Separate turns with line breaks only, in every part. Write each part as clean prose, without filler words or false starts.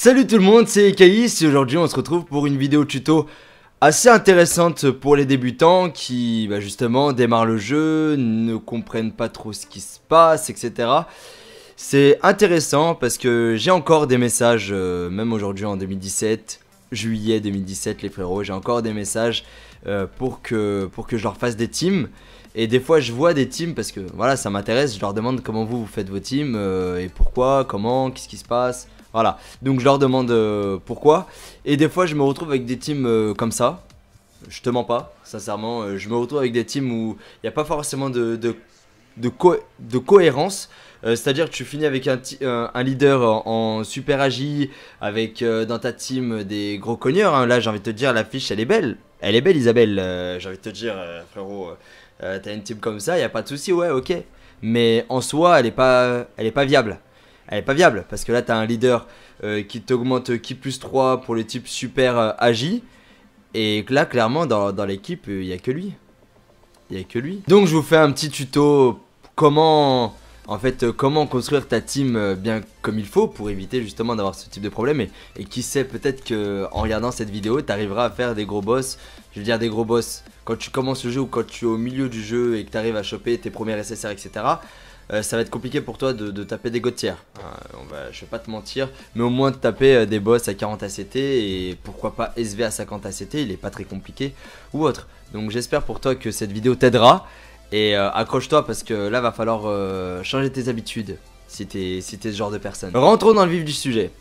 Salut tout le monde, c'est Caïs et aujourd'hui on se retrouve pour une vidéo tuto assez intéressante pour les débutants qui justement démarrent le jeu, ne comprennent pas trop ce qui se passe, etc. C'est intéressant parce que j'ai encore des messages, même aujourd'hui en 2017, juillet 2017 les frérots, j'ai encore des messages pour que je leur fasse des teams. Et des fois je vois des teams parce que voilà ça m'intéresse, je leur demande comment vous faites vos teams et pourquoi, comment, qu'est-ce qui se passe. Voilà, donc je leur demande pourquoi. Et des fois je me retrouve avec des teams comme ça. Je te mens pas, sincèrement, je me retrouve avec des teams où il n'y a pas forcément de cohérence. C'est-à-dire que tu finis avec un leader en super agi, avec dans ta team des gros cogneurs, hein. Là j'ai envie de te dire, l'affiche elle est belle. Elle est belle Isabelle, j'ai envie de te dire frérot, t'as une team comme ça, y a pas de souci, ouais ok. Mais en soi elle est pas viable. Elle est pas viable parce que là t'as un leader qui t'augmente Ki plus 3 pour le type super agi. Et là clairement dans l'équipe il n'y a que lui. Il n'y a que lui. Donc je vous fais un petit tuto comment construire ta team bien comme il faut pour éviter justement d'avoir ce type de problème. Et qui sait, peut-être que en regardant cette vidéo tu arriveras à faire des gros boss. Je veux dire des gros boss quand tu commences le jeu ou quand tu es au milieu du jeu et que tu arrives à choper tes premiers SSR, etc. Ça va être compliqué pour toi de taper des god-tiers. Je vais pas te mentir, mais au moins de taper des boss à 40 ACT et pourquoi pas SV à 50 ACT, il est pas très compliqué ou autre. Donc j'espère pour toi que cette vidéo t'aidera et accroche-toi parce que là va falloir changer tes habitudes si t'es ce genre de personne. Rentrons dans le vif du sujet.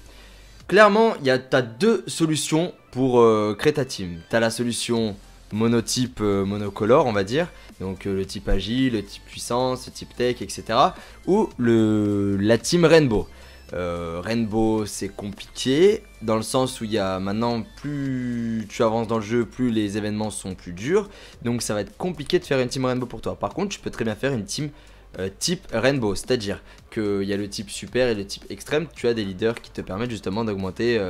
Clairement, t'as deux solutions pour créer ta team. T'as la solution monotype monocolore on va dire, donc le type agi, le type puissance, le type tech, etc. ou la team rainbow. Rainbow c'est compliqué dans le sens où il y a maintenant, plus tu avances dans le jeu, plus les événements sont plus durs, donc ça va être compliqué de faire une team rainbow pour toi. Par contre tu peux très bien faire une team type rainbow, c'est à dire qu'il y a le type super et le type extrême. Tu as des leaders qui te permettent justement d'augmenter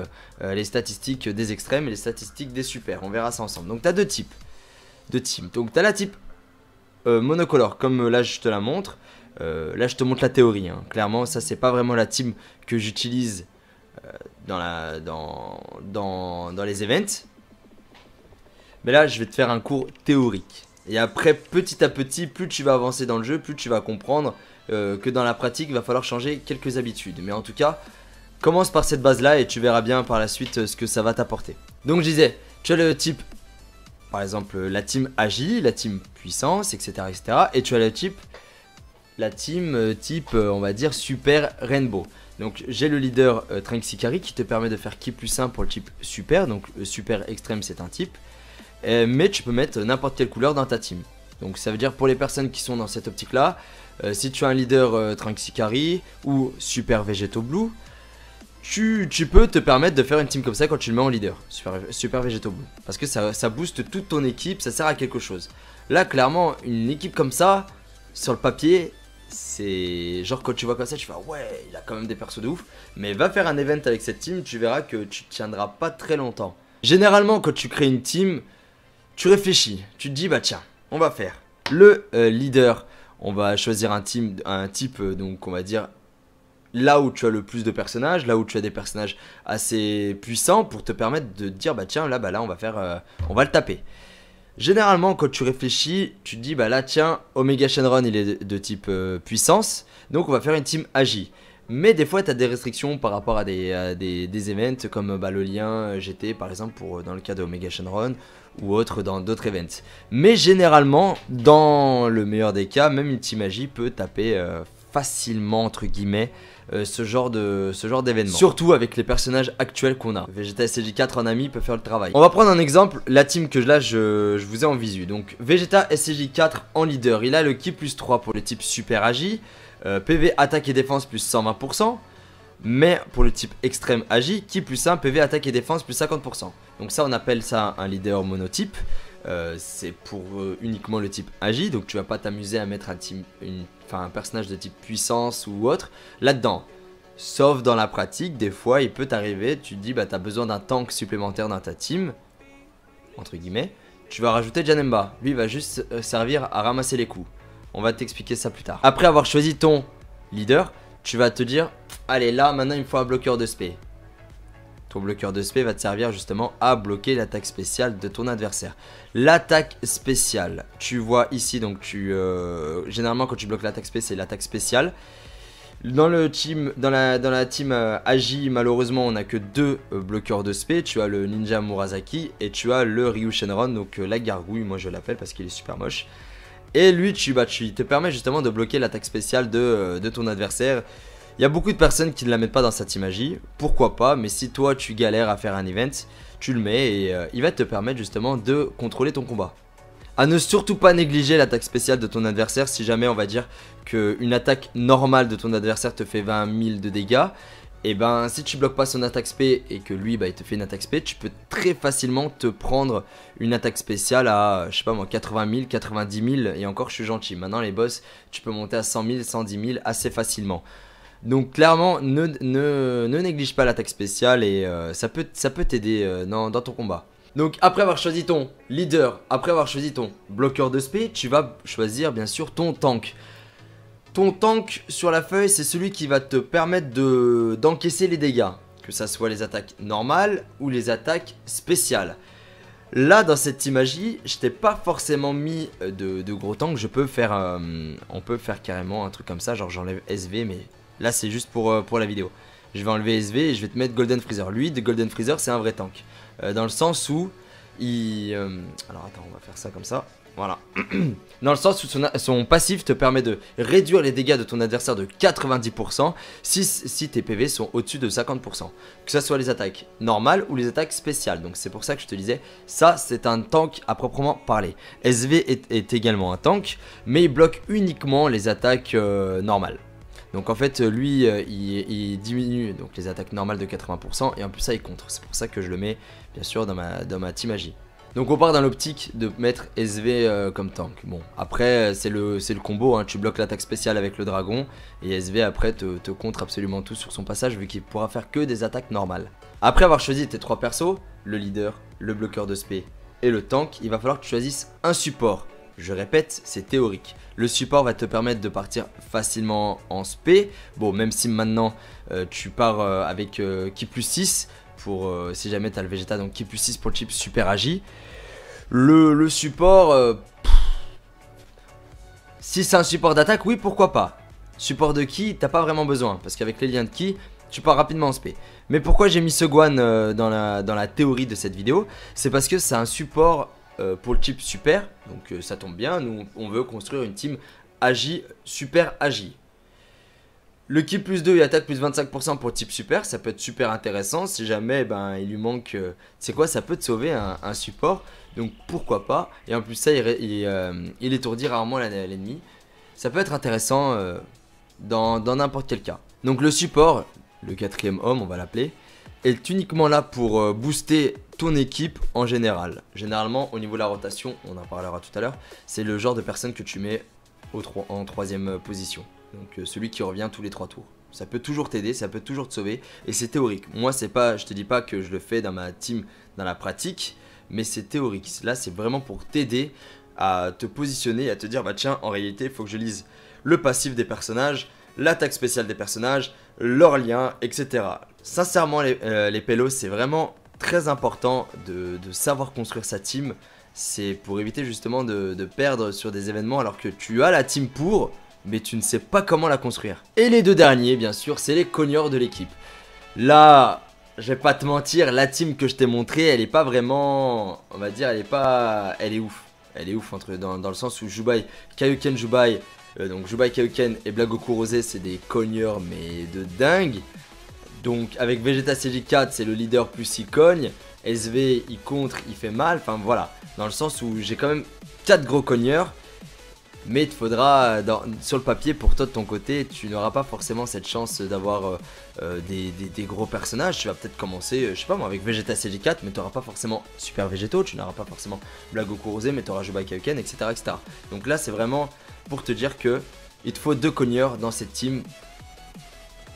les statistiques des extrêmes et les statistiques des super. On verra ça ensemble. Donc tu as deux types de team. Donc tu as la type monocolore comme là je te la montre. Là je te montre la théorie, hein. Clairement ça c'est pas vraiment la team que j'utilise dans les events. Mais là je vais te faire un cours théorique. Et après, petit à petit, plus tu vas avancer dans le jeu, plus tu vas comprendre que dans la pratique, il va falloir changer quelques habitudes. Mais en tout cas, commence par cette base-là et tu verras bien par la suite ce que ça va t'apporter. Donc je disais, tu as le type, par exemple, la team agi, la team puissance, etc. etc. et tu as le type, la team type, on va dire, super rainbow. Donc j'ai le leader Tranxicari qui te permet de faire Ki plus 1 pour le type super. Donc super extrême c'est un type. Mais tu peux mettre n'importe quelle couleur dans ta team. Donc ça veut dire pour les personnes qui sont dans cette optique là, si tu as un leader Tranxicari ou Super Vegeto Blue, tu peux te permettre de faire une team comme ça quand tu le mets en leader, Super Vegeto Blue. Parce que ça booste toute ton équipe, ça sert à quelque chose. Là clairement une équipe comme ça, sur le papier, c'est genre quand tu vois comme ça tu fais ouais il a quand même des persos de ouf. Mais va faire un event avec cette team, tu verras que tu tiendras pas très longtemps. Généralement quand tu crées une team, tu réfléchis, tu te dis bah tiens, on va faire le leader, on va choisir un type donc on va dire là où tu as le plus de personnages, là où tu as des personnages assez puissants pour te permettre de te dire bah tiens là on va le taper. Généralement quand tu réfléchis, tu te dis bah là tiens Omega Shenron il est de type puissance, donc on va faire une team agi. Mais des fois tu as des restrictions par rapport à des events comme le lien GT par exemple dans le cas de Omega Shenron ou autre dans d'autres events. Mais généralement dans le meilleur des cas, même une team magie peut taper facilement entre guillemets ce genre d'événement. Surtout avec les personnages actuels qu'on a. Vegeta SCJ4 en ami peut faire le travail. On va prendre un exemple, la team que là je vous ai en visu. Donc Vegeta SCJ4 en leader, il a le Ki plus 3 pour le type super agi. PV attaque et défense plus 120%. Mais pour le type extrême agi, Ki plus 1 PV attaque et défense plus 50%. Donc ça on appelle ça un leader monotype. C'est pour uniquement le type agi. Donc tu vas pas t'amuser à mettre un personnage de type puissance ou autre là-dedans. Sauf dans la pratique, des fois il peut t'arriver, tu te dis bah t'as besoin d'un tank supplémentaire dans ta team, entre guillemets. Tu vas rajouter Janemba, lui il va juste servir à ramasser les coups. On va t'expliquer ça plus tard. Après avoir choisi ton leader, tu vas te dire allez là maintenant il me faut un bloqueur de spé. Ton bloqueur de spé va te servir justement à bloquer l'attaque spéciale de ton adversaire. L'attaque spéciale, tu vois ici, donc généralement quand tu bloques l'attaque spé, c'est l'attaque spéciale. Dans la team Agi, malheureusement, on n'a que 2 bloqueurs de spé. Tu as le Ninja Murasaki et tu as le Ryu Shenron, donc la gargouille, moi je l'appelle parce qu'il est super moche. Et lui, il te permet justement de bloquer l'attaque spéciale de ton adversaire. Il y a beaucoup de personnes qui ne la mettent pas dans sa team Agi, pourquoi pas, mais si toi tu galères à faire un event, tu le mets et il va te permettre justement de contrôler ton combat. A ne surtout pas négliger l'attaque spéciale de ton adversaire si jamais on va dire qu'une attaque normale de ton adversaire te fait 20 000 de dégâts. Et ben si tu bloques pas son attaque spé et que lui il te fait une attaque spé, tu peux très facilement te prendre une attaque spéciale à je sais pas moi 80 000, 90 000 et encore je suis gentil. Maintenant les boss tu peux monter à 100 000, 110 000 assez facilement. Donc clairement ne néglige pas l'attaque spéciale et ça peut t'aider dans ton combat. Donc après avoir choisi ton leader, après avoir choisi ton bloqueur de spé, tu vas choisir bien sûr ton tank. Ton tank sur la feuille, c'est celui qui va te permettre d'encaisser les dégâts, que ça soit les attaques normales ou les attaques spéciales. Là dans cette imagerie, je t'ai pas forcément mis de gros tanks, on peut faire carrément un truc comme ça, genre j'enlève SV, mais là c'est juste pour la vidéo. Je vais enlever SV et je vais te mettre Golden Freezer. Lui, de Golden Freezer, c'est un vrai tank. Dans le sens où alors attends, on va faire ça comme ça. Voilà. Dans le sens où son passif te permet de réduire les dégâts de ton adversaire de 90% si tes PV sont au-dessus de 50%. Que ce soit les attaques normales ou les attaques spéciales. Donc c'est pour ça que je te disais, ça c'est un tank à proprement parler. SV est également un tank, mais il bloque uniquement les attaques normales. Donc en fait lui il diminue donc les attaques normales de 80% et en plus ça il contre. C'est pour ça que je le mets bien sûr dans ma team Agi. Donc on part dans l'optique de mettre SV comme tank. Bon après c'est le combo hein. Tu bloques l'attaque spéciale avec le dragon et SV après te contre absolument tout sur son passage vu qu'il pourra faire que des attaques normales. Après avoir choisi tes 3 persos, le leader, le bloqueur de spé et le tank, il va falloir que tu choisisses un support. Je répète, c'est théorique. Le support va te permettre de partir facilement en spé. Bon, même si maintenant tu pars avec Ki plus 6 pour si jamais tu as le Vegeta, donc Ki plus 6 pour le chip super Agi. Le support, si c'est un support d'attaque, oui, pourquoi pas. Support de Ki, t'as pas vraiment besoin parce qu'avec les liens de Ki, tu pars rapidement en spé. Mais pourquoi j'ai mis ce Guan dans la théorie de cette vidéo? C'est parce que c'est un support pour le type super, donc ça tombe bien, nous on veut construire une team Agi, super Agi. Le Ki plus 2 et attaque plus 25% pour le type super, ça peut être super intéressant si jamais il lui manque, c'est quoi, ça peut te sauver un support, donc pourquoi pas. Et en plus ça il étourdit rarement l'ennemi, ça peut être intéressant dans n'importe quel cas. Donc le support, le 4e homme on va l'appeler, est uniquement là pour booster ton équipe en général. Généralement au niveau de la rotation, on en parlera tout à l'heure, c'est le genre de personne que tu mets en 3e position. Donc celui qui revient tous les 3 tours. Ça peut toujours t'aider, ça peut toujours te sauver et c'est théorique. Moi c'est pas, je te dis pas que je le fais dans ma team dans la pratique, mais c'est théorique. Là c'est vraiment pour t'aider à te positionner et à te dire bah tiens en réalité il faut que je lise le passif des personnages, l'attaque spéciale des personnages, leurs liens, etc. Sincèrement les pélos c'est vraiment très important de savoir construire sa team. C'est pour éviter justement de perdre sur des événements alors que tu as la team pour, mais tu ne sais pas comment la construire. Et les deux derniers bien sûr c'est les cogneurs de l'équipe. Là je vais pas te mentir, la team que je t'ai montrée elle est pas vraiment, on va dire elle est ouf. Elle est ouf dans le sens où Jubai, Kaioken Jubai, donc Jubai Kaioken et Blagoku Rosé c'est des cogneurs mais de dingue. Donc avec Vegeta CJ4 c'est le leader plus il cogne, SV il contre, il fait mal, enfin voilà. Dans le sens où j'ai quand même 4 gros cogneurs, mais il te faudra, sur le papier pour toi de ton côté, tu n'auras pas forcément cette chance d'avoir des gros personnages. Tu vas peut-être commencer, je sais pas moi, avec Vegeta CJ4, mais tu n'auras pas forcément Super Végétaux, tu n'auras pas forcément Blagoku Rosé, mais tu auras Jubai Kaioken, etc., etc. Donc là c'est vraiment pour te dire que il te faut 2 cogneurs dans cette team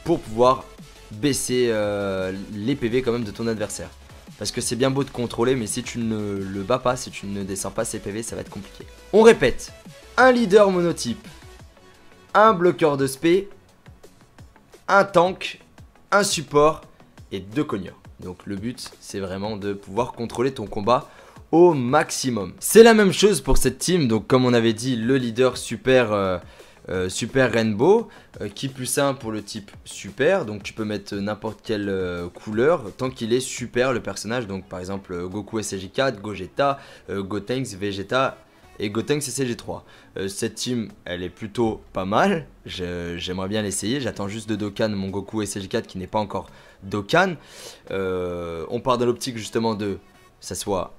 pour pouvoir baisser les PV quand même de ton adversaire. Parce que c'est bien beau de contrôler, mais si tu ne le bats pas, si tu ne descends pas ses PV, ça va être compliqué. On répète, un leader monotype, un bloqueur de spé, un tank, un support et 2 cogneurs. Donc le but c'est vraiment de pouvoir contrôler ton combat au maximum. C'est la même chose pour cette team, donc comme on avait dit, le leader super Rainbow, qui plus 1 pour le type super, donc tu peux mettre n'importe quelle couleur tant qu'il est super le personnage, donc par exemple Goku SCJ4, Gogeta, Gotenks, Vegeta et Gotenks SCJ3. Cette team elle est plutôt pas mal, j'aimerais bien l'essayer, j'attends juste de Dokkan mon Goku SCJ4 qui n'est pas encore Dokkan. On part dans l'optique justement de ça soit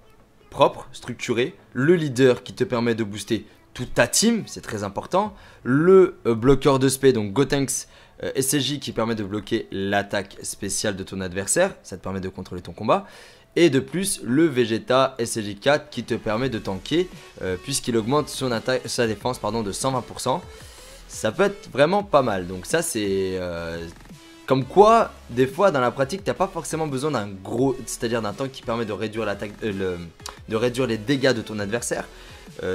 propre, structuré, le leader qui te permet de booster toute ta team, c'est très important, le bloqueur de spé, donc Gotenks SCJ qui permet de bloquer l'attaque spéciale de ton adversaire, ça te permet de contrôler ton combat, et de plus le Vegeta SCJ4 qui te permet de tanker, puisqu'il augmente sa défense de 120%, ça peut être vraiment pas mal, donc ça c'est... Comme quoi, des fois dans la pratique, t'as pas forcément besoin d'un gros, c'est-à-dire d'un tank qui permet de réduire l'attaque, de réduire les dégâts de ton adversaire.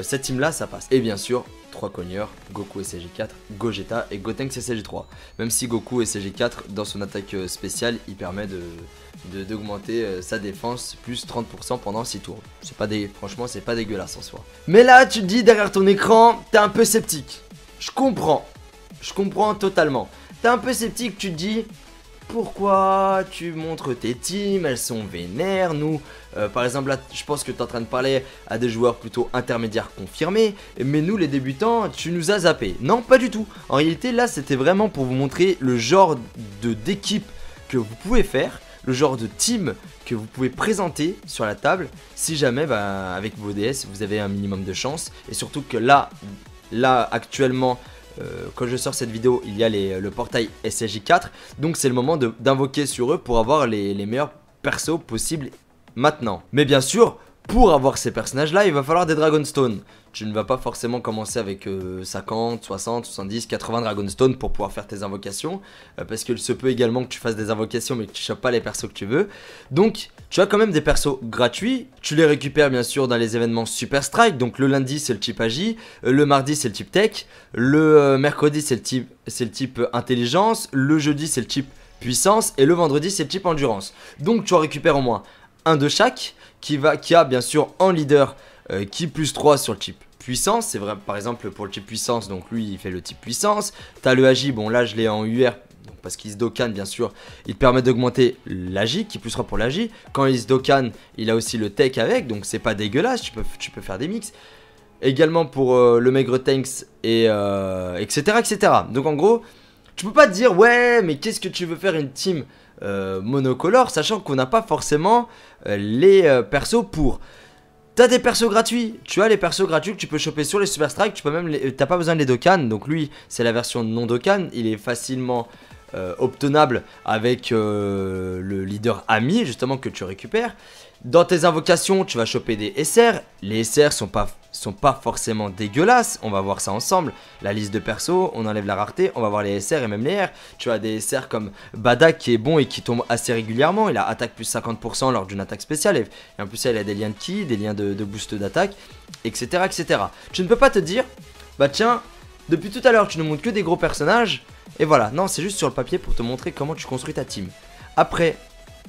Cette team là, ça passe. Et bien sûr, 3 cogneurs, Goku SCJ4, Gogeta et Gotenks SCJ3. Même si Goku SCJ4, dans son attaque spéciale, il permet d'augmenter sa défense plus 30% pendant 6 tours. Franchement, c'est pas dégueulasse en soi. Mais là, tu te dis derrière ton écran, t'es un peu sceptique. Je comprends totalement. T'es un peu sceptique, tu te dis pourquoi tu montres tes teams, elles sont vénères, nous par exemple là je pense que tu es en train de parler à des joueurs plutôt intermédiaires confirmés, mais nous les débutants tu nous as zappé. Non pas du tout, en réalité là c'était vraiment pour vous montrer le genre d'équipe que vous pouvez faire, le genre de team que vous pouvez présenter sur la table si jamais avec vos DS vous avez un minimum de chance, et surtout que là actuellement quand je sors cette vidéo, il y a le portail SCJ4, donc c'est le moment d'invoquer sur eux pour avoir les meilleurs persos possibles maintenant. Mais bien sûr, pour avoir ces personnages là, il va falloir des Dragonstone. Tu ne vas pas forcément commencer avec 50, 60, 70, 80 Dragonstone pour pouvoir faire tes invocations, parce qu'il se peut également que tu fasses des invocations mais que tu chopes pas les persos que tu veux. Donc tu as quand même des persos gratuits, tu les récupères bien sûr dans les événements Super Strike. Donc le lundi c'est le type Agi, le mardi c'est le type Tech, le mercredi c'est le type Intelligence, le jeudi c'est le type Puissance et le vendredi c'est le type Endurance. Donc tu en récupères au moins un de chaque qui a bien sûr en leader qui plus 3 sur le type puissance, c'est vrai par exemple pour le type puissance, donc lui il fait le type puissance. T'as le Agi, bon là je l'ai en UR parce qu'il se Dokkan bien sûr, il te permet d'augmenter l'Agi, qui plus 3 pour l'Agi. Quand il se Dokkan, il a aussi le Tech avec, donc c'est pas dégueulasse, tu peux faire des mix. Également pour le Maigre Tanks et etc. Donc en gros, tu peux pas te dire ouais mais qu'est-ce que tu veux faire une team monocolore, sachant qu'on n'a pas forcément les persos pour. T'as des persos gratuits, tu as les persos gratuits que tu peux choper sur les Super Strike, tu peux même t'as pas besoin de les Dokkan, donc lui c'est la version non Dokkan, il est facilement obtenable avec le leader ami justement que tu récupères. Dans tes invocations tu vas choper des SR, les SR sont pas forcément dégueulasses, on va voir ça ensemble. La liste de persos, on enlève la rareté, on va voir les SR et même les R. Tu as des SR comme Badak qui est bon et qui tombe assez régulièrement, il a attaque plus 50% lors d'une attaque spéciale, et en plus il a des liens de ki, des liens de boost d'attaque, etc. Tu ne peux pas te dire, bah tiens, depuis tout à l'heure tu ne montres que des gros personnages, et voilà, non c'est juste sur le papier pour te montrer comment tu construis ta team. Après,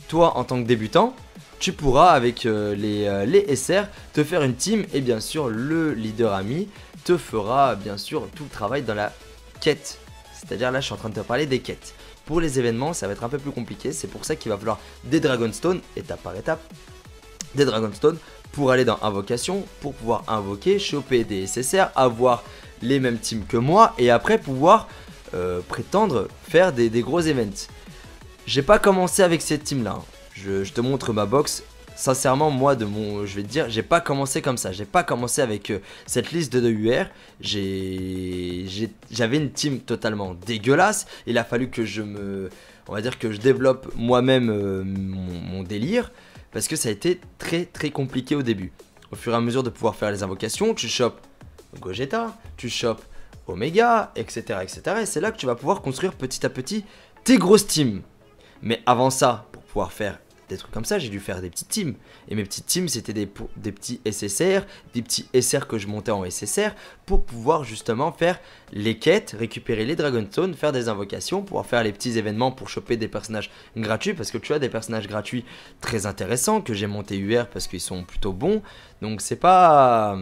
toi en tant que débutant, tu pourras avec les SR te faire une team, et bien sûr le leader ami te fera bien sûr tout le travail dans la quête. C'est-à-dire là je suis en train de te parler des quêtes. Pour les événements ça va être un peu plus compliqué, c'est pour ça qu'il va falloir des Dragonstone, étape par étape. Des Dragonstone pour aller dans Invocation, pour pouvoir invoquer, choper des SSR, avoir les mêmes teams que moi, et après pouvoir prétendre faire des gros events. J'ai pas commencé avec cette team là, Je te montre ma box. Sincèrement, moi, je vais te dire, j'ai pas commencé comme ça. J'ai pas commencé avec cette liste de UR. J'avais une team totalement dégueulasse. Il a fallu que on va dire que je développe moi-même mon délire, parce que ça a été très compliqué au début. Au fur et à mesure de pouvoir faire les invocations, tu chopes Gogeta, tu chopes Omega, etc. Et c'est là que tu vas pouvoir construire petit à petit tes grosses teams. Mais avant ça, pour pouvoir faire des trucs comme ça, j'ai dû faire des petites teams. Et mes petites teams, c'était des petits SSR, des petits SR que je montais en SSR pour pouvoir justement faire les quêtes, récupérer les Dragonstone, faire des invocations, pouvoir faire les petits événements pour choper des personnages gratuits. Parce que tu as des personnages gratuits très intéressants que j'ai monté UR parce qu'ils sont plutôt bons. Donc c'est pas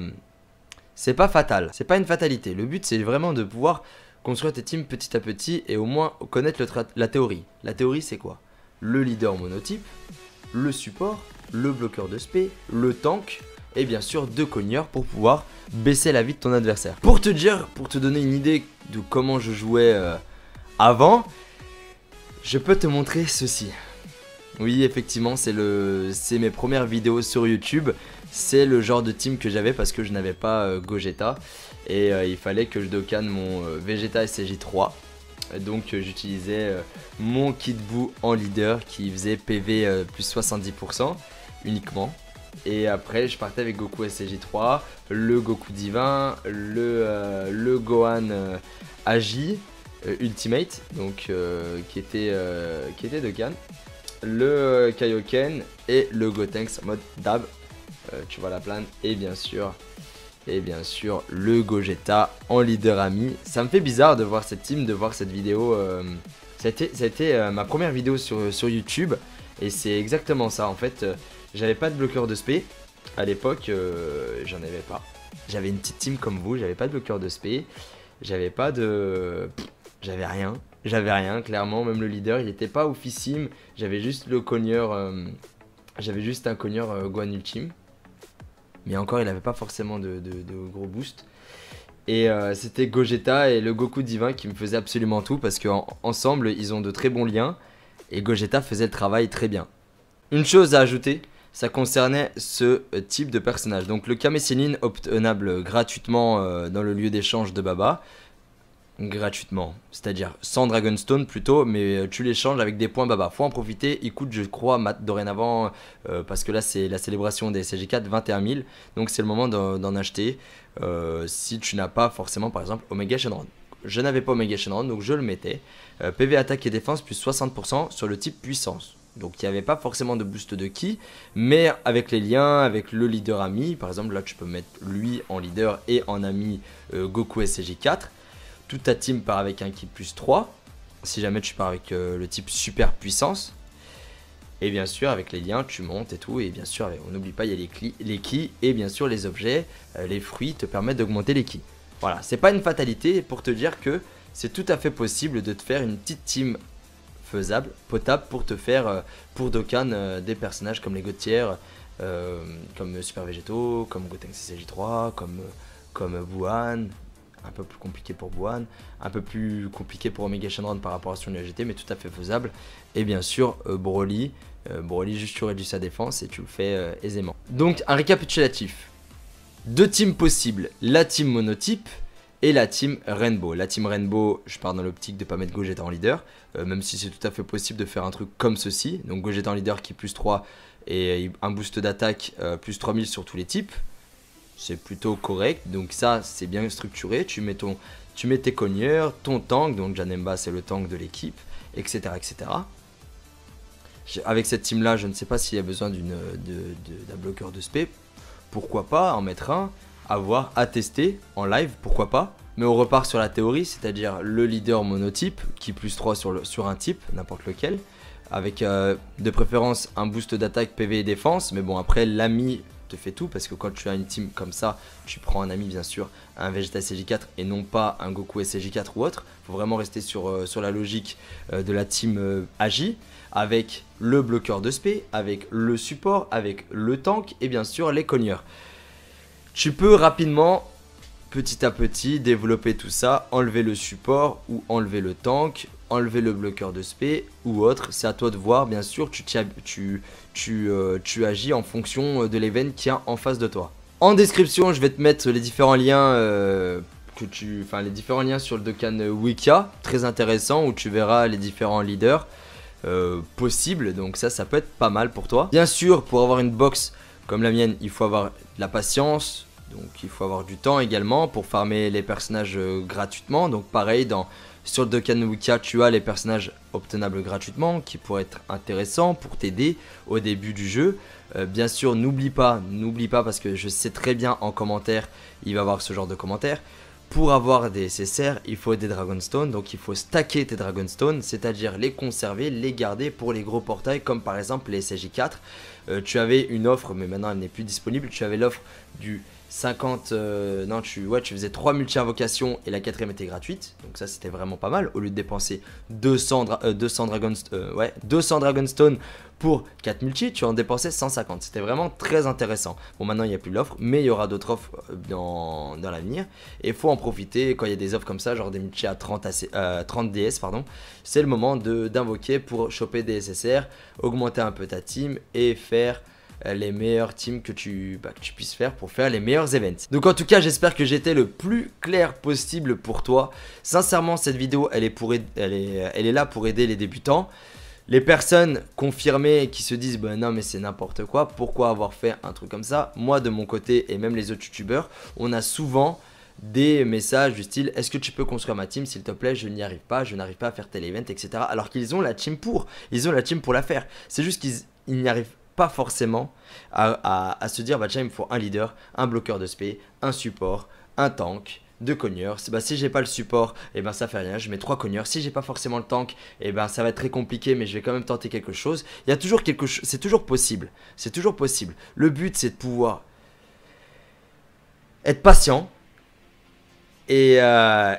fatal, c'est pas une fatalité. Le but c'est vraiment de pouvoir construire tes teams petit à petit et au moins connaître la théorie. La théorie c'est quoi? Le leader monotype, le support, le bloqueur de spé, le tank et bien sûr 2 cogneurs pour pouvoir baisser la vie de ton adversaire. Pour te donner une idée de comment je jouais avant, je peux te montrer ceci. Oui, effectivement, c'est mes premières vidéos sur YouTube. C'est le genre de team que j'avais parce que je n'avais pas Gogeta. Et il fallait que je docane mon Vegeta SCJ3. Donc j'utilisais mon Kid Buu en leader qui faisait PV plus 70% uniquement. Et après je partais avec Goku SCJ3, le Goku Divin, le Gohan Agi Ultimate, donc qui était Dokkan, le Kaioken et le Gotenks mode Dab, tu vois la plane, et bien sûr le Gogeta en leader ami. Ça me fait bizarre de voir cette team, de voir cette vidéo. Ça a été ma première vidéo sur YouTube et c'est exactement ça en fait. J'avais pas de bloqueur de spé à l'époque, j'en avais pas. J'avais une petite team comme vous, j'avais pas de bloqueur de spé, j'avais pas de... J'avais rien clairement, même le leader il était pas oufissime. J'avais juste le cogneur, j'avais juste un cogneur Gohan Ultime. Mais encore, il n'avait pas forcément de gros boost. Et c'était Gogeta et le Goku Divin qui me faisaient absolument tout parce qu'ensemble, ils ont de très bons liens. Et Gogeta faisait le travail très bien. Une chose à ajouter, ça concernait ce type de personnage. Donc le Kame Sennin obtenable gratuitement dans le lieu d'échange de Baba. Gratuitement, c'est-à-dire sans Dragonstone plutôt, mais tu l'échanges avec des points Baba. Faut en profiter, il coûte je crois dorénavant, parce que là c'est la célébration des CG4, 21 000, donc c'est le moment d'en acheter si tu n'as pas forcément par exemple Omega Shenron. Je n'avais pas Omega Shenron donc je le mettais, PV attaque et défense plus 60% sur le type puissance. Donc il n'y avait pas forcément de boost de ki, mais avec les liens, avec le leader ami, par exemple là tu peux mettre lui en leader et en ami Goku SCJ4. Toute ta team part avec un ki plus 3, si jamais tu pars avec le type super puissance. Et bien sûr avec les liens tu montes et tout, et bien sûr on n'oublie pas il y a les ki, et bien sûr les objets, les fruits te permettent d'augmenter les ki. Voilà, c'est pas une fatalité pour te dire que c'est tout à fait possible de te faire une petite team faisable, potable pour te faire, pour Dokkan, des personnages comme les Gautier, comme Super Végétaux, comme Gotenks CCJ3, comme Buan. Un peu plus compliqué pour Buan, un peu plus compliqué pour Omega Shenron par rapport à son UGT, mais tout à fait faisable. Et bien sûr, Broly, juste tu réduis sa défense et tu le fais aisément. Donc, un récapitulatif. 2 teams possibles, la team monotype et la team Rainbow. La team Rainbow, je pars dans l'optique de ne pas mettre Gogeta en leader, même si c'est tout à fait possible de faire un truc comme ceci. Donc Gogeta en leader qui est plus 3 et un boost d'attaque plus 3000 sur tous les types. C'est plutôt correct, donc ça c'est bien structuré, tu mets tes cogneurs, ton tank, donc Janemba c'est le tank de l'équipe, etc. etc. Avec cette team là, je ne sais pas s'il y a besoin d'un bloqueur de spé, pourquoi pas en mettre un, à tester en live, pourquoi pas. Mais on repart sur la théorie, c'est-à-dire le leader monotype, qui plus 3 sur un type, n'importe lequel, avec de préférence un boost d'attaque, PV et défense, mais bon après l'ami te fait tout parce que quand tu as une team comme ça, tu prends un ami bien sûr, un Vegeta SCJ4 et non pas un Goku SCJ4 ou autre. Il faut vraiment rester sur la logique de la team Agi avec le bloqueur de spé, avec le support, avec le tank et bien sûr les cogneurs. Tu peux rapidement, petit à petit, développer tout ça, enlever le support ou enlever le tank, enlever le bloqueur de spé ou autre, c'est à toi de voir, bien sûr, tu agis en fonction de l'event qu'il y a en face de toi. En description, je vais te mettre les différents liens les différents liens sur le Dokkan Wikia, très intéressant, où tu verras les différents leaders possibles, donc ça peut être pas mal pour toi. Bien sûr, pour avoir une box comme la mienne, il faut avoir de la patience. Donc il faut avoir du temps également pour farmer les personnages gratuitement. Donc pareil, Sur le Dokkan no Wika, tu as les personnages obtenables gratuitement qui pourraient être intéressants pour t'aider au début du jeu. Bien sûr, n'oublie pas parce que je sais très bien en commentaire, il va y avoir ce genre de commentaires. Pour avoir des SSR, il faut des Dragonstone, donc il faut stacker tes Dragonstone, c'est-à-dire les conserver, les garder pour les gros portails comme par exemple les SSJ4. Tu avais une offre, mais maintenant elle n'est plus disponible, tu avais l'offre du 50, non tu faisais 3 multi-invocations et la 4ème était gratuite, donc ça c'était vraiment pas mal, au lieu de dépenser 200 Dragonstone pour 4 multi, tu en dépensais 150, c'était vraiment très intéressant. Bon maintenant il n'y a plus l'offre, mais il y aura d'autres offres dans l'avenir, et il faut en profiter quand il y a des offres comme ça, genre des multi à 30 DS, pardon, c'est le moment d'invoquer pour choper des SSR, augmenter un peu ta team et faire les meilleures teams que tu puisses faire pour faire les meilleurs events. Donc en tout cas j'espère que j'étais le plus clair possible pour toi. Sincèrement cette vidéo elle est là pour aider les débutants. Les personnes confirmées qui se disent bah non mais c'est n'importe quoi, pourquoi avoir fait un truc comme ça? Moi de mon côté et même les autres youtubeurs, on a souvent des messages du style est-ce que tu peux construire ma team s'il te plaît, je n'y arrive pas, je n'arrive pas à faire tel event, etc. Alors qu'ils ont la team pour, la faire. C'est juste qu'ils n'y arrivent pas forcément à se dire bah tiens il me faut un leader, un bloqueur de spé, un support, un tank, 2 cogneurs. Bah, si j'ai pas le support, et ben ça fait rien, je mets 3 cogneurs. Si j'ai pas forcément le tank, et ben ça va être très compliqué, mais je vais quand même tenter quelque chose. Il y a toujours quelque chose, c'est toujours possible. C'est toujours possible. Le but c'est de pouvoir être patient et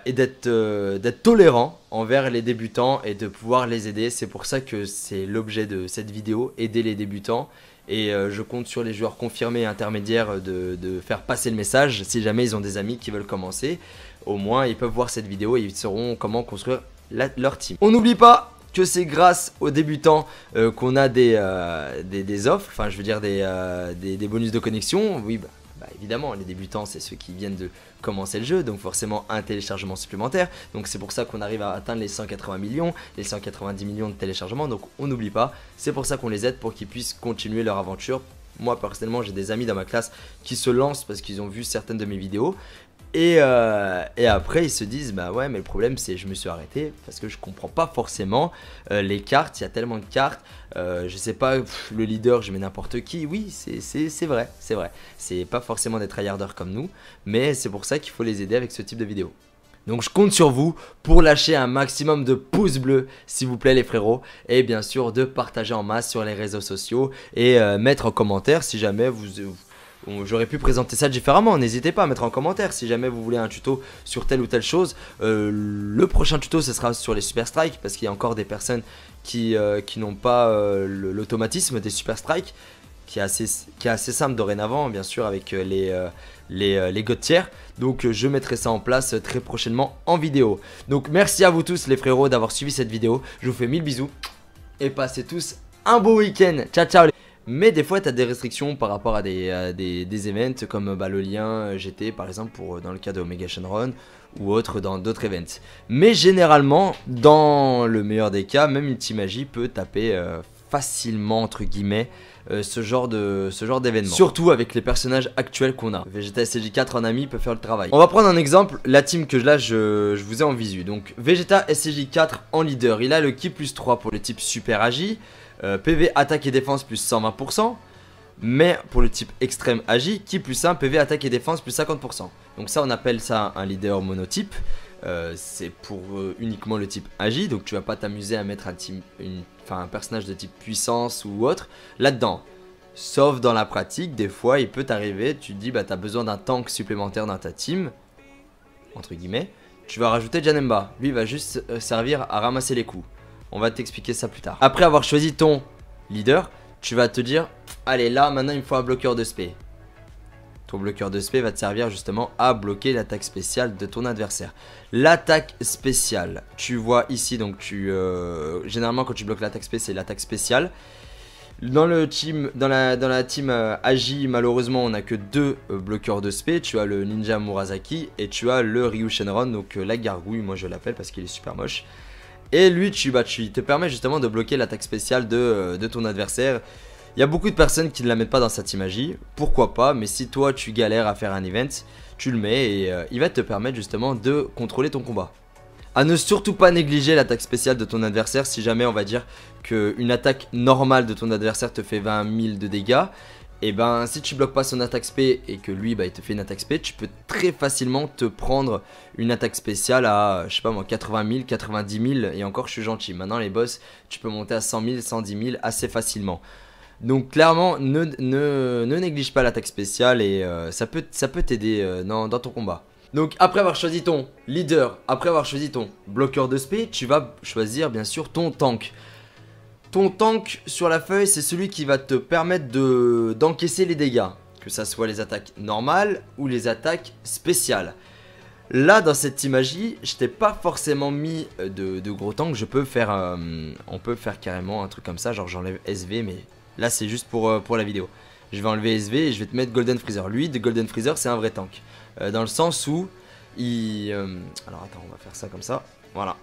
d'être tolérant envers les débutants et de pouvoir les aider. C'est pour ça que c'est l'objet de cette vidéo, aider les débutants. Et je compte sur les joueurs confirmés et intermédiaires de faire passer le message. Si jamais ils ont des amis qui veulent commencer, au moins ils peuvent voir cette vidéo et ils sauront comment construire leur team. On n'oublie pas que c'est grâce aux débutants qu'on a des offres, enfin je veux dire des bonus de connexion. Oui, bah, évidemment, les débutants, c'est ceux qui viennent de commencer le jeu, donc forcément un téléchargement supplémentaire. Donc c'est pour ça qu'on arrive à atteindre les 180 millions, les 190 millions de téléchargements. Donc on n'oublie pas, c'est pour ça qu'on les aide pour qu'ils puissent continuer leur aventure. Moi personnellement, j'ai des amis dans ma classe qui se lancent parce qu'ils ont vu certaines de mes vidéos. Et après ils se disent bah ouais mais le problème c'est je me suis arrêté parce que je comprends pas forcément les cartes, il y a tellement de cartes, je sais pas, le leader je mets n'importe qui, oui c'est vrai, c'est pas forcément des tryharders comme nous, mais c'est pour ça qu'il faut les aider avec ce type de vidéo. Donc je compte sur vous pour lâcher un maximum de pouces bleus s'il vous plaît les frérots, et bien sûr de partager en masse sur les réseaux sociaux et mettre en commentaire si jamais j'aurais pu présenter ça différemment. N'hésitez pas à mettre en commentaire si jamais vous voulez un tuto sur telle ou telle chose. Le prochain tuto ce sera sur les super strikes parce qu'il y a encore des personnes qui n'ont pas l'automatisme des super strikes qui est assez simple dorénavant, bien sûr avec les god tiers. Donc je mettrai ça en place très prochainement en vidéo. Donc merci à vous tous les frérots d'avoir suivi cette vidéo. Je vous fais 1000 bisous et passez tous un beau week-end. Ciao ciao. Mais des fois tu as des restrictions par rapport à des events comme le lien GT par exemple dans le cas de Omega Shenron ou autre dans d'autres events. Mais généralement dans le meilleur des cas, même Ultimagie peut taper facilement entre guillemets ce genre d'événement. Surtout avec les personnages actuels qu'on a. Vegeta SCJ4 en ami peut faire le travail. On va prendre un exemple, la team que je vous ai en visu. Donc Vegeta SCJ4 en leader, il a le ki plus 3 pour le type super agi. PV attaque et défense plus 120%, mais pour le type extrême agi, ki plus 1, PV attaque et défense plus 50%. Donc ça on appelle ça un leader monotype, c'est pour uniquement le type agi, donc tu vas pas t'amuser à mettre un personnage de type puissance ou autre là-dedans. Sauf dans la pratique, des fois il peut t'arriver, tu te dis bah t'as besoin d'un tank supplémentaire dans ta team, entre guillemets, tu vas rajouter Janemba, lui il va juste servir à ramasser les coups. On va t'expliquer ça plus tard. Après avoir choisi ton leader, tu vas te dire allez là maintenant il me faut un bloqueur de spé. Ton bloqueur de spé va te servir justement à bloquer l'attaque spéciale de ton adversaire. L'attaque spéciale, tu vois ici donc généralement quand tu bloques l'attaque spé c'est l'attaque spéciale. Dans la team Agi, malheureusement on n'a que 2 bloqueurs de spé. Tu as le Ninja Murasaki et tu as le Ryu Shenron, donc la gargouille, moi je l'appelle parce qu'il est super moche. Et lui, il te permet justement de bloquer l'attaque spéciale de ton adversaire. Il y a beaucoup de personnes qui ne la mettent pas dans sa team magie. Pourquoi pas, mais si toi tu galères à faire un event, tu le mets et il va te permettre justement de contrôler ton combat. À ne surtout pas négliger l'attaque spéciale de ton adversaire. Si jamais on va dire qu'une attaque normale de ton adversaire te fait 20 000 de dégâts, et ben si tu bloques pas son attaque spé et que lui il te fait une attaque spé, tu peux très facilement te prendre une attaque spéciale à, je sais pas moi, 80 000, 90 000, et encore je suis gentil. Maintenant les boss, tu peux monter à 100 000, 110 000 assez facilement. Donc clairement, ne néglige pas l'attaque spéciale et ça peut t'aider dans ton combat. Donc après avoir choisi ton leader, après avoir choisi ton bloqueur de spé, tu vas choisir bien sûr ton tank. Ton tank sur la feuille, c'est celui qui va te permettre d'encaisser les dégâts, que ça soit les attaques normales ou les attaques spéciales. Là dans cette imagerie, je t'ai pas forcément mis de gros tanks. On peut faire carrément un truc comme ça, genre j'enlève SV, mais là c'est juste pour la vidéo. Je vais enlever SV et je vais te mettre Golden Freezer. Lui, de Golden Freezer, c'est un vrai tank. Dans le sens où il... alors attends, on va faire ça comme ça. Voilà.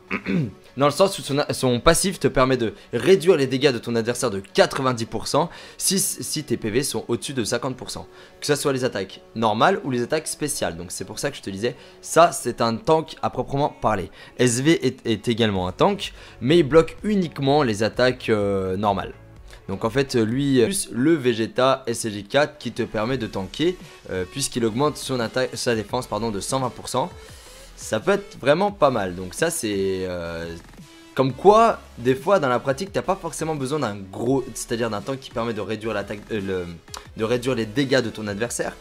Dans le sens où son passif te permet de réduire les dégâts de ton adversaire de 90% si tes PV sont au-dessus de 50%. Que ce soit les attaques normales ou les attaques spéciales. Donc c'est pour ça que je te disais, ça c'est un tank à proprement parler. SV est également un tank, mais il bloque uniquement les attaques normales. Donc en fait lui plus le Vegeta SCJ4 qui te permet de tanker puisqu'il augmente sa défense de 120%. Ça peut être vraiment pas mal. Donc ça c'est comme quoi des fois dans la pratique t'as pas forcément besoin d'un gros, c'est-à-dire d'un tank qui permet de réduire l'attaque, de réduire les dégâts de ton adversaire.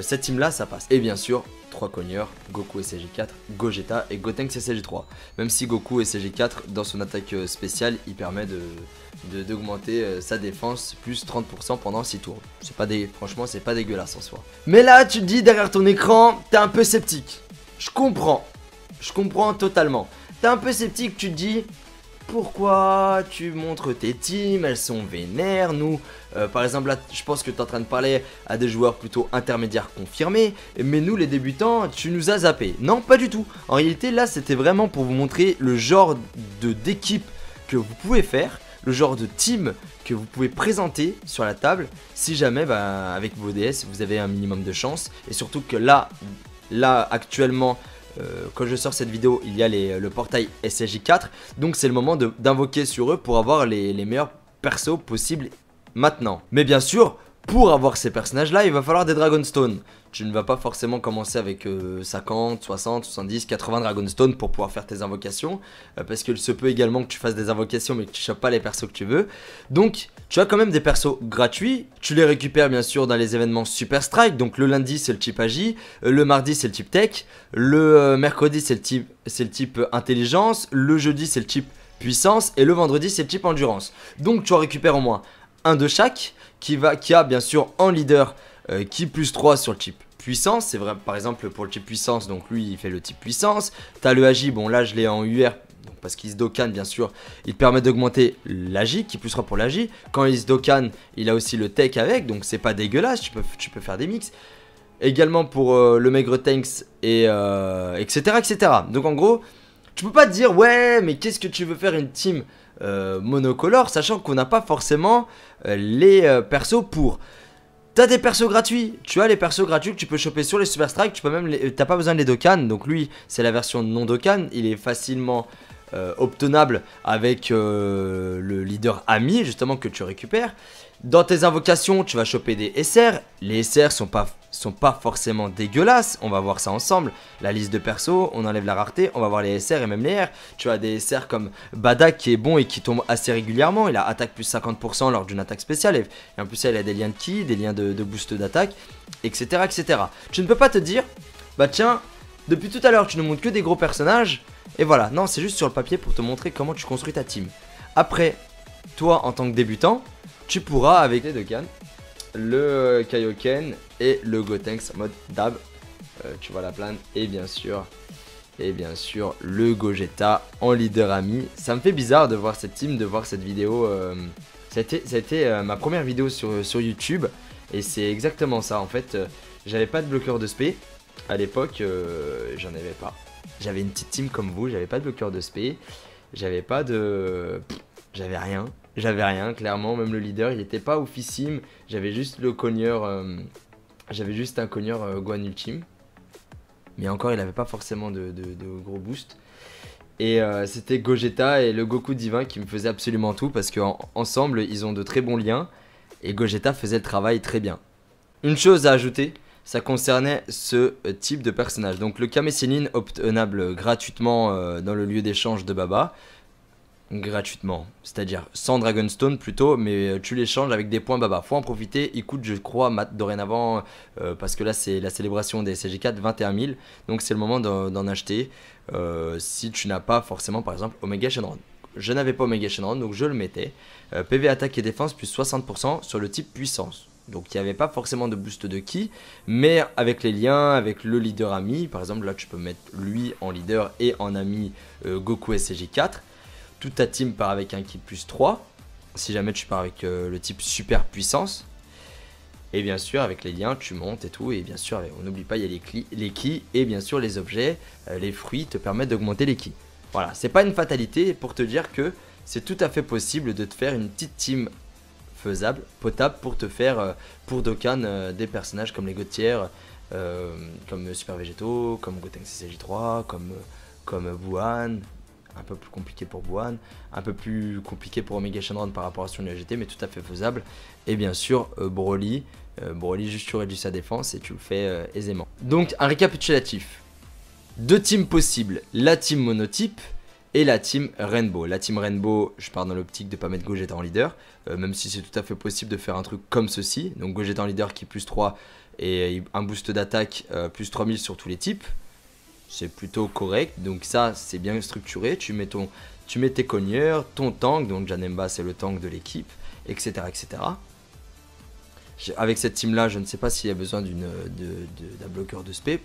Cette team là ça passe. Et bien sûr 3 cogneurs, Goku SCJ4, Gogeta et Gotenks SCJ3. Même si Goku SCJ4 dans son attaque spéciale il permet d'augmenter sa défense plus 30% pendant 6 tours. Franchement c'est pas dégueulasse en soi. Mais là tu te dis derrière ton écran t'es un peu sceptique. Je comprends totalement. T'es un peu sceptique, tu te dis pourquoi tu montres tes teams, elles sont vénères, nous par exemple là je pense que tu es en train de parler à des joueurs plutôt intermédiaires confirmés, mais nous les débutants tu nous as zappé. Non pas du tout, en réalité là c'était vraiment pour vous montrer le genre d'équipe que vous pouvez faire, le genre de team que vous pouvez présenter sur la table si jamais avec vos DS vous avez un minimum de chance, et surtout que là actuellement quand je sors cette vidéo il y a le portail SCJ4, donc c'est le moment d'invoquer sur eux pour avoir les meilleurs persos possibles maintenant. Mais bien sûr pour avoir ces personnages là il va falloir des Dragonstone. Tu ne vas pas forcément commencer avec 50, 60, 70, 80 Dragonstone pour pouvoir faire tes invocations, parce qu'il se peut également que tu fasses des invocations mais que tu chopes pas les persos que tu veux. Donc tu as quand même des persos gratuits, tu les récupères bien sûr dans les événements Super Strike. Donc le lundi c'est le type Agi, le mardi c'est le type Tech, le mercredi c'est le type Intelligence, le jeudi c'est le type Puissance et le vendredi c'est le type Endurance. Donc tu en récupères au moins un de chaque qui a bien sûr en leader qui plus 3 sur le type puissance. C'est vrai par exemple pour le type puissance, donc lui il fait le type puissance. T'as le Agi, bon là je l'ai en UR parce qu'il se Dokkan bien sûr, il te permet d'augmenter l'Agi qui plus 3 pour l'Agi. Quand il se Dokkan il a aussi le Tech avec, donc c'est pas dégueulasse, tu peux faire des mix. Également pour le Maigre Tanks et etc. Donc en gros tu peux pas te dire ouais mais qu'est-ce que tu veux faire une team monocolore sachant qu'on n'a pas forcément les persos pour. T'as des persos gratuits, tu as les persos gratuits que tu peux choper sur les Super Strike, t'as pas besoin de les Dokkan, donc lui c'est la version non Dokkan, il est facilement obtenable avec le leader ami justement que tu récupères. Dans tes invocations tu vas choper des SR, les SR sont pas forcément dégueulasses, on va voir ça ensemble. La liste de persos, on enlève la rareté, on va voir les SR et même les R. Tu as des SR comme Badak qui est bon et qui tombe assez régulièrement, il a attaque plus 50% lors d'une attaque spéciale et en plus il a des liens de ki, des liens de boost d'attaque, etc. Tu ne peux pas te dire, bah tiens, depuis tout à l'heure tu ne montres que des gros personnages, et voilà, non c'est juste sur le papier pour te montrer comment tu construis ta team. Après, toi en tant que débutant, tu pourras avec les Dokkan, le Kaioken et le Gotenks en mode dab, tu vois la plane, et bien sûr le Gogeta en leader ami. Ça me fait bizarre de voir cette team, de voir cette vidéo, ça a été ma première vidéo sur YouTube, et c'est exactement ça en fait. J'avais pas de bloqueur de spé, à l'époque j'en avais pas. J'avais une petite team comme vous, j'avais pas de bloqueur de spé, j'avais pas de... j'avais rien, clairement, même le leader il était pas oufissime, j'avais juste le cogneur, j'avais juste un cogneur Guan Ultime, mais encore il avait pas forcément de gros boost. Et c'était Gogeta et le Goku divin qui me faisaient absolument tout parce qu'ensemble ils ont de très bons liens et Gogeta faisait le travail très bien. Une chose à ajouter, ça concernait ce type de personnage. Donc le Kame Sennin obtenable gratuitement dans le lieu d'échange de Baba. Gratuitement, c'est-à-dire sans Dragonstone plutôt, mais tu l'échanges avec des points Baba. Faut en profiter, il coûte je crois dorénavant, parce que là c'est la célébration des CG4, 21 000, donc c'est le moment d'en acheter si tu n'as pas forcément par exemple Omega Shenron. Je n'avais pas Omega Shenron donc je le mettais. PV attaque et défense plus 60% sur le type puissance. Donc il n'y avait pas forcément de boost de ki, mais avec les liens, avec le leader ami, par exemple là tu peux mettre lui en leader et en ami Goku SCJ4. Toute ta team part avec un ki plus 3, si jamais tu pars avec le type super puissance. Et bien sûr avec les liens tu montes et tout, et bien sûr on n'oublie pas il y a les ki, et bien sûr les objets, les fruits te permettent d'augmenter les ki. Voilà, c'est pas une fatalité pour te dire que c'est tout à fait possible de te faire une petite team faisable, potable pour te faire, pour Dokkan, des personnages comme les Gautières, comme Super Végétaux, comme Gotenks CCJ3, comme Buan. Un peu plus compliqué pour Buan, un peu plus compliqué pour Omega Shenron par rapport à son UGT, mais tout à fait faisable. Et bien sûr, Broly, juste tu réduis sa défense et tu le fais aisément. Donc, un récapitulatif. Deux teams possibles, la team monotype et la team Rainbow. La team Rainbow, je pars dans l'optique de ne pas mettre Gogeta en leader, même si c'est tout à fait possible de faire un truc comme ceci. Donc Gogeta en leader qui plus 3 et un boost d'attaque plus 3000 sur tous les types. C'est plutôt correct, donc ça c'est bien structuré, tu mets tes cogneurs, ton tank, donc Janemba c'est le tank de l'équipe, etc. etc. Avec cette team là, je ne sais pas s'il y a besoin d'un bloqueur de spé,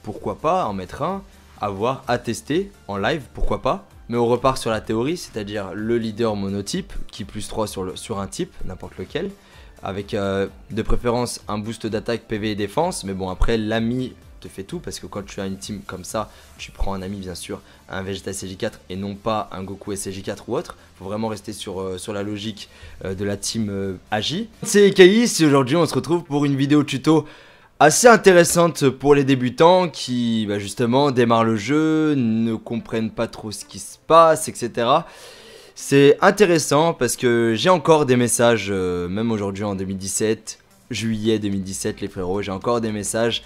pourquoi pas en mettre un, à voir, à tester en live, pourquoi pas. Mais on repart sur la théorie, c'est-à-dire le leader monotype, qui plus 3 sur un type, n'importe lequel, avec de préférence un boost d'attaque, PV et défense, mais bon après l'ami te fait tout parce que quand tu as une team comme ça, tu prends un ami bien sûr, un Vegeta SCJ4 et non pas un Goku SCJ4 ou autre. Faut vraiment rester sur la logique de la team Agi. C'est Caïs et aujourd'hui on se retrouve pour une vidéo tuto assez intéressante pour les débutants qui justement démarrent le jeu, ne comprennent pas trop ce qui se passe, etc. C'est intéressant parce que j'ai encore des messages, même aujourd'hui en 2017, juillet 2017 les frérots, j'ai encore des messages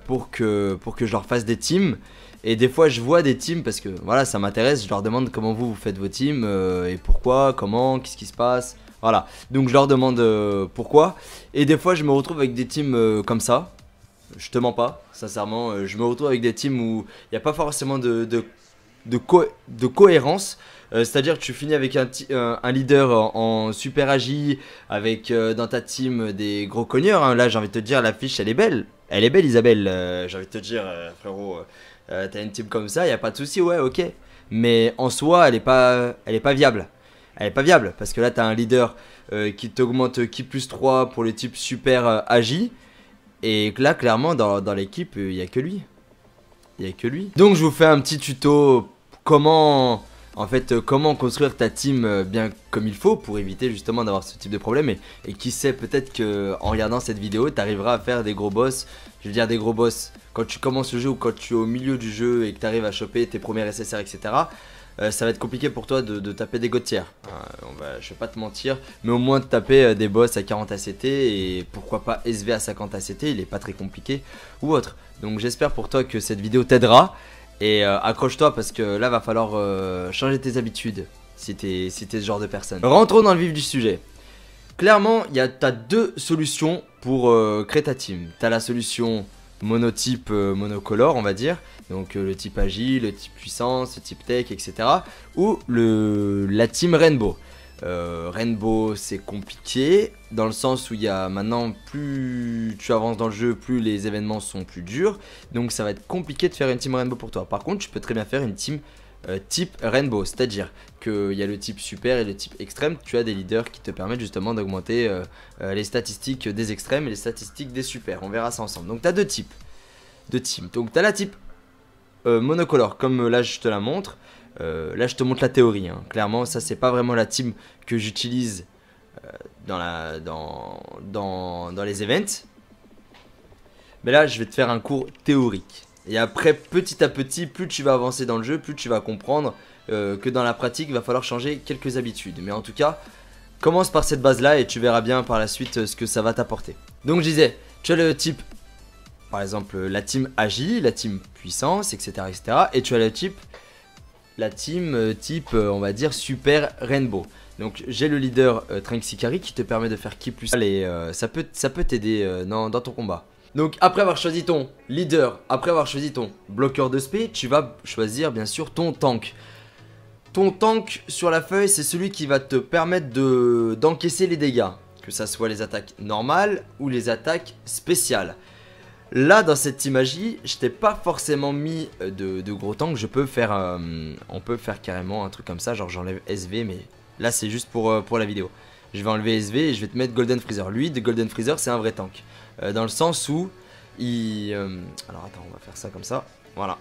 pour que je leur fasse des teams. Et des fois je vois des teams parce que voilà ça m'intéresse, je leur demande comment vous faites vos teams et pourquoi, comment, qu'est-ce qui se passe. Voilà, donc je leur demande pourquoi. Et des fois je me retrouve avec des teams comme ça. Je te mens pas, sincèrement, je me retrouve avec des teams où il n'y a pas forcément de cohérence. C'est-à-dire que tu finis avec un leader en super agi, avec dans ta team des gros cogneurs. Hein. Là, j'ai envie de te dire, l'affiche, elle est belle. Elle est belle, Isabelle. J'ai envie de te dire, frérot, t'as une team comme ça, y a pas de souci, ouais, ok. Mais en soi, elle est pas viable. Elle est pas viable parce que là, t'as un leader qui t'augmente qui plus 3 pour le type super agi. Et là, clairement, dans l'équipe, il n'y a que lui. Il n'y a que lui. Donc, je vous fais un petit tuto comment construire ta team bien comme il faut pour éviter justement d'avoir ce type de problème. Et qui sait, peut-être qu'en regardant cette vidéo, tu arriveras à faire des gros boss. Je veux dire des gros boss. Quand tu commences le jeu ou quand tu es au milieu du jeu et que tu arrives à choper tes premiers SSR, etc. Ça va être compliqué pour toi de taper des Gautières. Je vais pas te mentir, mais au moins de taper des boss à 40 ACT et pourquoi pas SV à 50 ACT, il est pas très compliqué ou autre. Donc j'espère pour toi que cette vidéo t'aidera et accroche-toi parce que là va falloir changer tes habitudes si t'es ce genre de personne. Rentrons dans le vif du sujet. Clairement, t'as deux solutions pour créer ta team. T'as la solution monotype monocolore on va dire, donc le type agile, le type puissance, le type tech, etc. ou la team Rainbow. Rainbow c'est compliqué dans le sens où il y a maintenant, plus tu avances dans le jeu, plus les événements sont plus durs, donc ça va être compliqué de faire une team Rainbow pour toi. Par contre tu peux très bien faire une team type Rainbow, c'est à dire qu'il y a le type super et le type extrême. Tu as des leaders qui te permettent justement d'augmenter les statistiques des extrêmes et les statistiques des super, on verra ça ensemble. Donc tu as deux types de team, donc tu as la type monocolore comme là je te la montre. Là je te montre la théorie hein. Clairement ça c'est pas vraiment la team que j'utilise dans les events. Mais là je vais te faire un cours théorique. Et après, petit à petit, plus tu vas avancer dans le jeu, plus tu vas comprendre que dans la pratique, il va falloir changer quelques habitudes. Mais en tout cas, commence par cette base-là et tu verras bien par la suite ce que ça va t'apporter. Donc je disais, tu as le type, par exemple, la team Agi, la team Puissance, etc. etc. et tu as le type, la team type, on va dire, Super Rainbow. Donc j'ai le leader Tranxicari qui te permet de faire ki plus et ça peut t'aider dans ton combat. Donc après avoir choisi ton leader, après avoir choisi ton bloqueur de spé, tu vas choisir bien sûr ton tank. Ton tank sur la feuille, c'est celui qui va te permettre d'encaisser les dégâts, que ça soit les attaques normales ou les attaques spéciales. Là dans cette imagie, je t'ai pas forcément mis de gros tanks, on peut faire carrément un truc comme ça, genre j'enlève SV, mais là c'est juste pour la vidéo. Je vais enlever SV et je vais te mettre Golden Freezer. Lui, de Golden Freezer, c'est un vrai tank. Dans le sens où il... alors attends, on va faire ça comme ça. Voilà.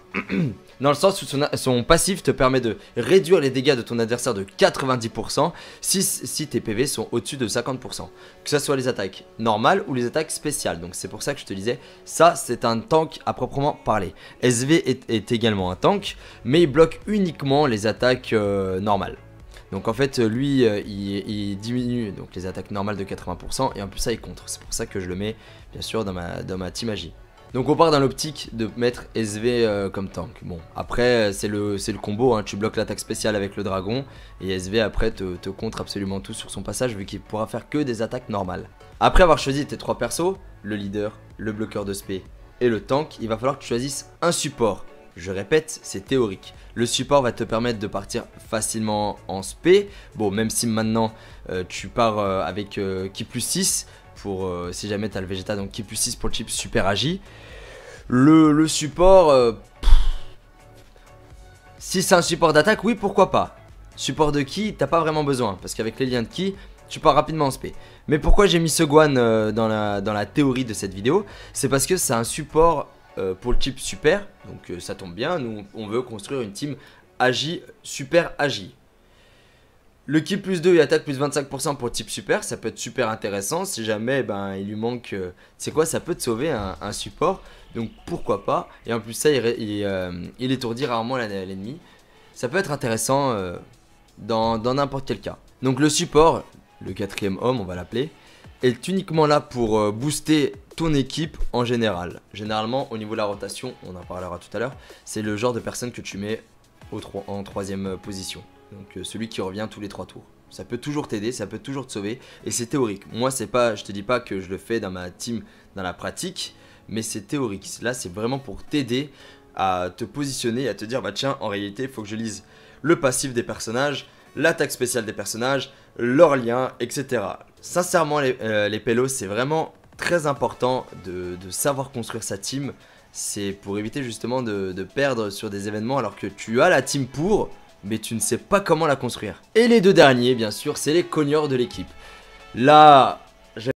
Dans le sens où son passif te permet de réduire les dégâts de ton adversaire de 90% si tes PV sont au-dessus de 50%. Que ce soit les attaques normales ou les attaques spéciales. Donc c'est pour ça que je te disais, ça c'est un tank à proprement parler. SV est également un tank, mais il bloque uniquement les attaques normales. Donc en fait lui il diminue donc les attaques normales de 80% et en plus ça il contre. C'est pour ça que je le mets bien sûr dans ma team Agi. Donc on part dans l'optique de mettre SV comme tank. Bon après c'est le combo, hein. Tu bloques l'attaque spéciale avec le dragon et SV après te contre absolument tout sur son passage vu qu'il pourra faire que des attaques normales. Après avoir choisi tes trois persos, le leader, le bloqueur de spé et le tank, il va falloir que tu choisisses un support. Je répète, c'est théorique. Le support va te permettre de partir facilement en spé. Bon, même si maintenant tu pars avec ki plus 6 pour si jamais tu as le Vegeta, donc ki plus 6 pour le chip Super Agi. Le support, si c'est un support d'attaque, oui, pourquoi pas. Support de ki, t'as pas vraiment besoin parce qu'avec les liens de ki, tu pars rapidement en spé. Mais pourquoi j'ai mis ce Guan dans la théorie de cette vidéo? C'est parce que c'est un support pour le type super, donc ça tombe bien, nous on veut construire une team Agi, Super Agi. Le ki plus 2 et attaque plus 25% pour le type super, ça peut être super intéressant si jamais il lui manque, c'est quoi, ça peut te sauver un support, donc pourquoi pas. Et en plus ça il étourdit rarement l'ennemi, ça peut être intéressant dans n'importe quel cas. Donc le support, le quatrième homme on va l'appeler, est uniquement là pour booster ton équipe en général. Généralement au niveau de la rotation, on en parlera tout à l'heure, c'est le genre de personne que tu mets en troisième position. Donc celui qui revient tous les 3 tours. Ça peut toujours t'aider, ça peut toujours te sauver. Et c'est théorique. Moi c'est pas, je te dis pas que je le fais dans ma team, dans la pratique, mais c'est théorique. Là c'est vraiment pour t'aider à te positionner, à te dire bah tiens en réalité il faut que je lise le passif des personnages, l'attaque spéciale des personnages, leurs liens, etc. Sincèrement les pélos c'est vraiment très important de savoir construire sa team. C'est pour éviter justement de perdre sur des événements alors que tu as la team pour, mais tu ne sais pas comment la construire. Et les deux derniers bien sûr c'est les cogneurs de l'équipe. Là